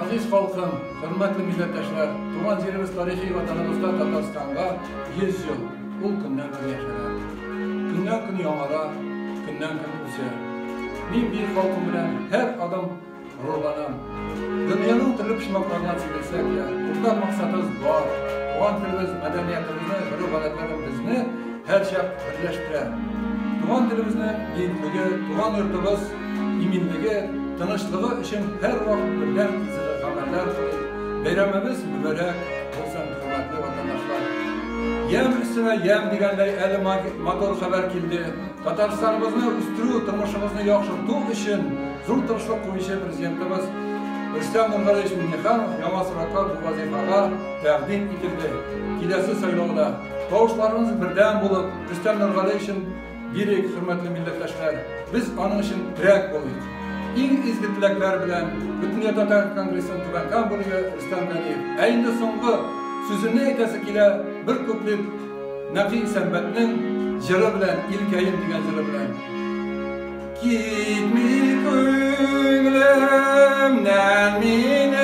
Aziz halkım, hürmetli milletvekiler, tuman yerimiz tarihi vatanımızda Tataristan'da 100 yıl, bu günden gün yaşanan. Günden gün yağara, günden gün üzer. Min bir halkım bilen her adam gururlanan. Dünyanın türlü pişmaklarına çivilsek ya, burada maksatımız var. Tuman dilimiz, medeniyetimizni, hürrivaletlerimizni her şey birleştiren. Tuman dilimizni yiğitligi, tuman yurtimiz iminligi, tanışlığı için her vakit birden size haberler kılıyor. Bayramımız mübarek olsun hürmetli vatandaşlar. Yem üstüne yem deganday eli motor haber kildi. Tataristanımızı üstürü, turmuşumuzni yaxshirtuv için zo'r tirishlik qo'yishi prezidentimiz Rustam Nurg'aliyev Minnixanov Yomon suratlar bu vazifaga taqdim etildi. Kelasi saylovda tovushlarimiz birdan bo'lib, Rustam Nurg'aliyev uchun birik hurmatli millatdoshlar, biz onun için direkt bo'laylik. İng izgi tilaklar bilan Butun Tatar Kongresining tubankan bo'ligi Rustam G'aniyev ayni so'nggi so'zini aytasi kela bir kuplet Nafiy Sanbatning jiri bilan ilkayin degan jiri bilan Kitmi ko'nglimdan mening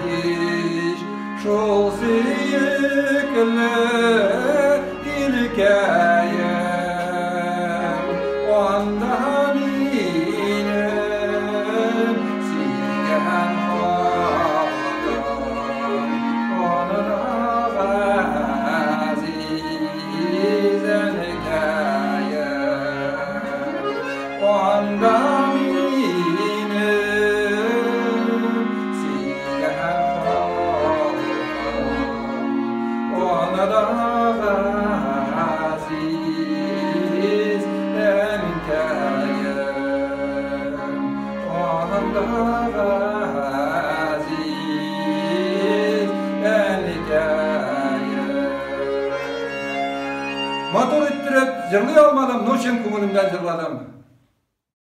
hech shol siyikli ilkayim onda motor ettirip, jırlay olmadım, noşen ko'nglimdan jırladım.